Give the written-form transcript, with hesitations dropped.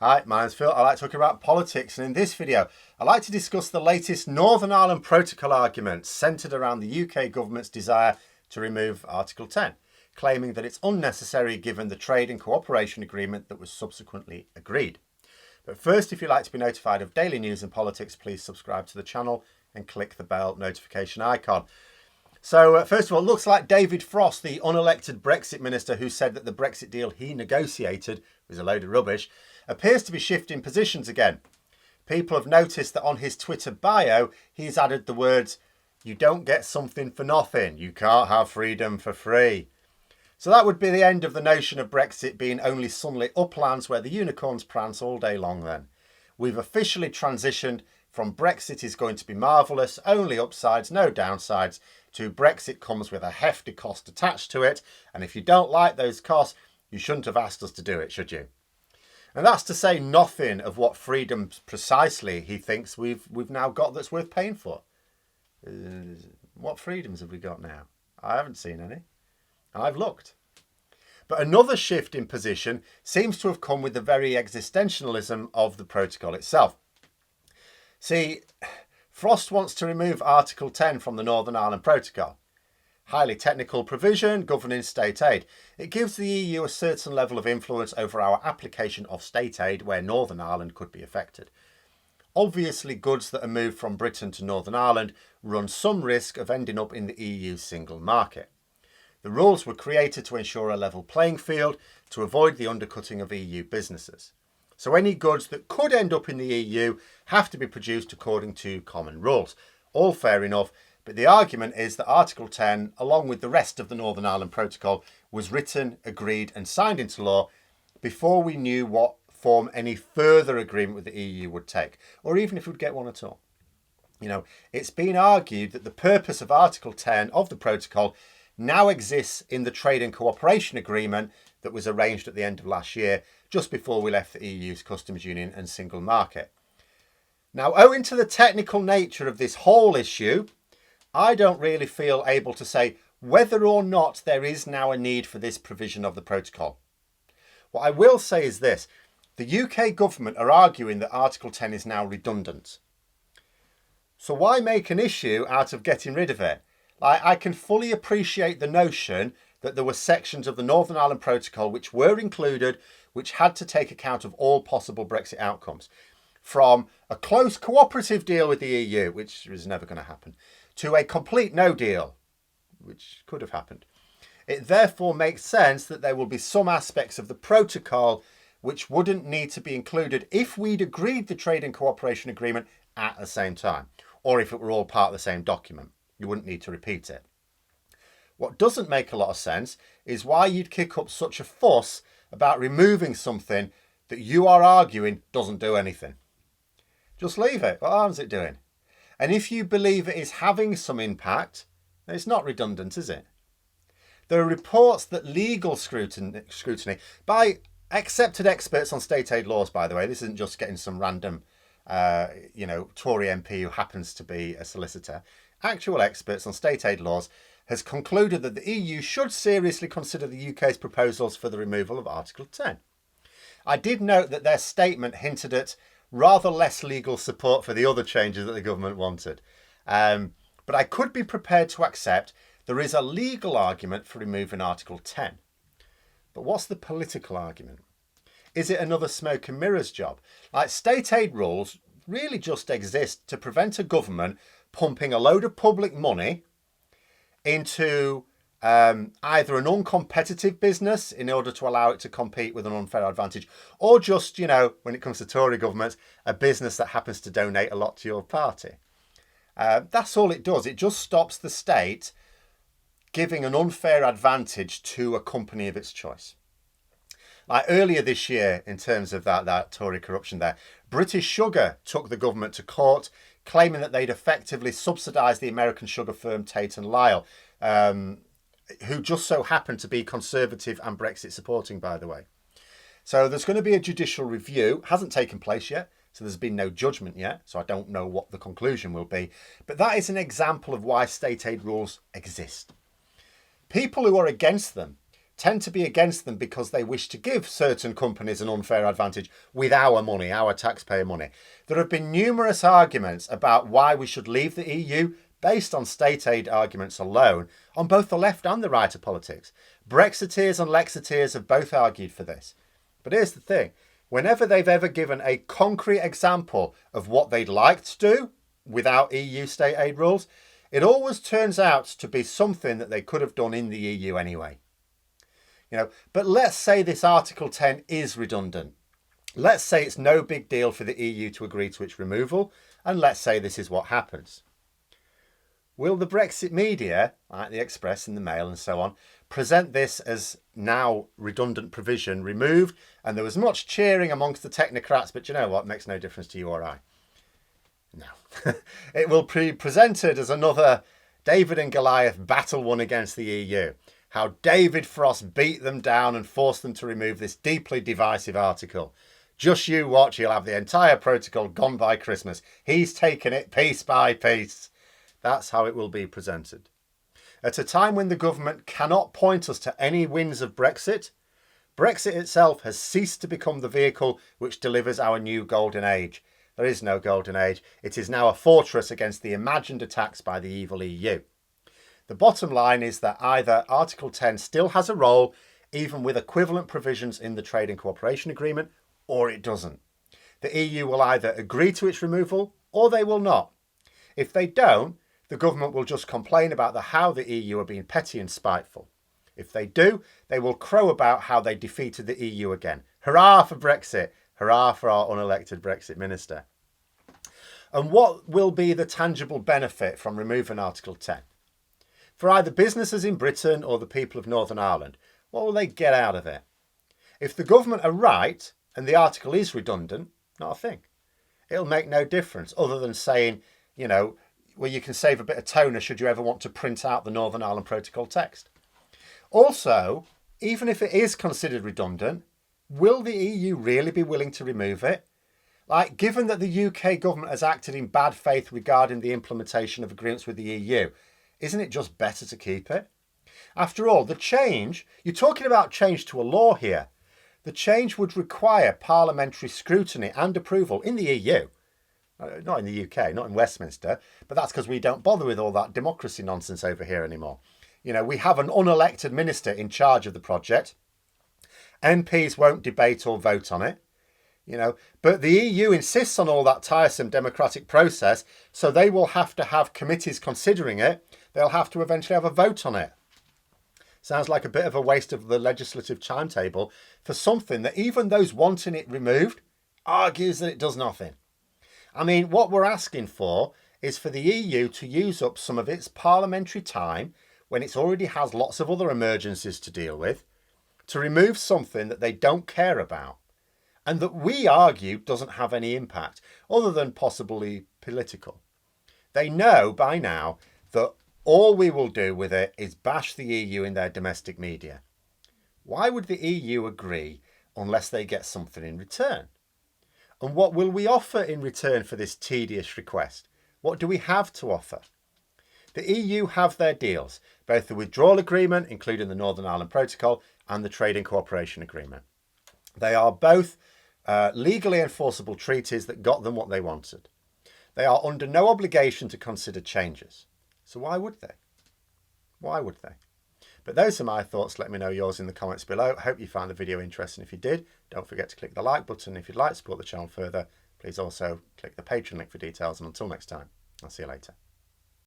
Hi, my name's Phil. I like talking about politics, and in this video, I like to discuss the latest Northern Ireland Protocol arguments centred around the UK government's desire to remove Article 10, claiming that it's unnecessary given the trade and cooperation agreement that was subsequently agreed. But first, if you'd like to be notified of daily news and politics, please subscribe to the channel and click the bell notification icon. So, first of all, it looks like David Frost, the unelected Brexit minister who said that the Brexit deal he negotiated was a load of rubbish, appears to be shifting positions again. People have noticed that on his Twitter bio, he's added the words, "You don't get something for nothing. You can't have freedom for free." So that would be the end of the notion of Brexit being only sunlit uplands where the unicorns prance all day long then. We've officially transitioned from Brexit is going to be marvellous, only upsides, no downsides, to Brexit comes with a hefty cost attached to it. And if you don't like those costs, you shouldn't have asked us to do it, should you? And that's to say nothing of what freedoms precisely he thinks we've now got that's worth paying for. What freedoms have we got now? I haven't seen any. I've looked. But another shift in position seems to have come with the very existentialism of the protocol itself. See, Frost wants to remove Article 10 from the Northern Ireland Protocol. Highly technical provision governing state aid. It gives the EU a certain level of influence over our application of state aid where Northern Ireland could be affected. Obviously, goods that are moved from Britain to Northern Ireland run some risk of ending up in the EU's single market. The rules were created to ensure a level playing field to avoid the undercutting of EU businesses. So any goods that could end up in the EU have to be produced according to common rules. All fair enough, but the argument is that Article 10, along with the rest of the Northern Ireland Protocol, was written, agreed and signed into law before we knew what form any further agreement with the EU would take, or even if we'd get one at all. You know, it's been argued that the purpose of Article 10 of the Protocol now exists in the trade and cooperation agreement that was arranged at the end of last year, just before we left the EU's customs union and single market. Now, owing to the technical nature of this whole issue, I don't really feel able to say whether or not there is now a need for this provision of the protocol. What I will say is this: the UK government are arguing that Article 10 is now redundant. So why make an issue out of getting rid of it? I can fully appreciate the notion that there were sections of the Northern Ireland Protocol which were included, which had to take account of all possible Brexit outcomes. From a close cooperative deal with the EU, which is never going to happen, to a complete no deal, which could have happened. It therefore makes sense that there will be some aspects of the protocol which wouldn't need to be included if we'd agreed the trade and cooperation agreement at the same time, or if it were all part of the same document. You wouldn't need to repeat it. What doesn't make a lot of sense is why you'd kick up such a fuss about removing something that you are arguing doesn't do anything. Just leave it. What harm is it doing? And if you believe it is having some impact, then it's not redundant, is it? There are reports that legal scrutiny by accepted experts on state aid laws, by the way, this isn't just getting some random Tory MP who happens to be a solicitor. Actual experts on state aid laws has concluded that the EU should seriously consider the UK's proposals for the removal of Article 10. I did note that their statement hinted at rather less legal support for the other changes that the government wanted. But I could be prepared to accept there is a legal argument for removing Article 10. But what's the political argument? Is it another smoke and mirrors job? Like, state aid rules really just exist to prevent a government pumping a load of public money into either an uncompetitive business in order to allow it to compete with an unfair advantage, or just, when it comes to Tory governments, a business that happens to donate a lot to your party. That's all it does. It just stops the state giving an unfair advantage to a company of its choice. Like earlier this year, in terms of that Tory corruption there, British Sugar took the government to court, claiming that they'd effectively subsidised the American sugar firm Tate and Lyle, who just so happened to be Conservative and Brexit supporting, by the way. So there's going to be a judicial review. Hasn't taken place yet, so there's been no judgment yet, so I don't know what the conclusion will be. But that is an example of why state aid rules exist. People who are against them tend to be against them because they wish to give certain companies an unfair advantage with our money, our taxpayer money. There have been numerous arguments about why we should leave the EU based on state aid arguments alone on both the left and the right of politics. Brexiteers and Lexiteers have both argued for this. But here's the thing. Whenever they've ever given a concrete example of what they'd like to do without EU state aid rules, it always turns out to be something that they could have done in the EU anyway. But let's say this Article 10 is redundant. Let's say it's no big deal for the EU to agree to its removal, and let's say this is what happens. Will the Brexit media, like the Express and the Mail and so on, present this as now redundant provision removed, and there was much cheering amongst the technocrats, but you know what, makes no difference to you or I? No. It will be presented as another David and Goliath battle won against the EU. How David Frost beat them down and forced them to remove this deeply divisive article. Just you watch, he'll have the entire protocol gone by Christmas. He's taken it piece by piece. That's how it will be presented. At a time when the government cannot point us to any wins of Brexit, Brexit itself has ceased to become the vehicle which delivers our new golden age. There is no golden age. It is now a fortress against the imagined attacks by the evil EU. The bottom line is that either Article 10 still has a role, even with equivalent provisions in the Trade and Cooperation Agreement, or it doesn't. The EU will either agree to its removal or they will not. If they don't, the government will just complain about how the EU are being petty and spiteful. If they do, they will crow about how they defeated the EU again. Hurrah for Brexit! Hurrah for our unelected Brexit minister. And what will be the tangible benefit from removing Article 10? For either businesses in Britain or the people of Northern Ireland, what will they get out of it? If the government are right and the article is redundant, not a thing. It'll make no difference other than saying, well, you can save a bit of toner should you ever want to print out the Northern Ireland Protocol text. Also, even if it is considered redundant, will the EU really be willing to remove it? Given that the UK government has acted in bad faith regarding the implementation of agreements with the EU, isn't it just better to keep it? After all, the change, you're talking about change to a law here. The change would require parliamentary scrutiny and approval in the EU. Not in the UK, not in Westminster, but that's because we don't bother with all that democracy nonsense over here anymore. We have an unelected minister in charge of the project. MPs won't debate or vote on it. But the EU insists on all that tiresome democratic process, so they will have to have committees considering it. They'll have to eventually have a vote on it. Sounds like a bit of a waste of the legislative timetable for something that even those wanting it removed argues that it does nothing. I mean, what we're asking for is for the EU to use up some of its parliamentary time when it already has lots of other emergencies to deal with, to remove something that they don't care about and that we argue doesn't have any impact other than possibly political. They know by now that all we will do with it is bash the EU in their domestic media. Why would the EU agree unless they get something in return? And what will we offer in return for this tedious request? What do we have to offer? The EU have their deals, both the withdrawal agreement, including the Northern Ireland Protocol, and the Trade and Cooperation Agreement. They are both legally enforceable treaties that got them what they wanted. They are under no obligation to consider changes. So why would they? Why would they? But those are my thoughts. Let me know yours in the comments below. I hope you found the video interesting. If you did, don't forget to click the like button. If you'd like to support the channel further, please also click the Patreon link for details. And until next time, I'll see you later.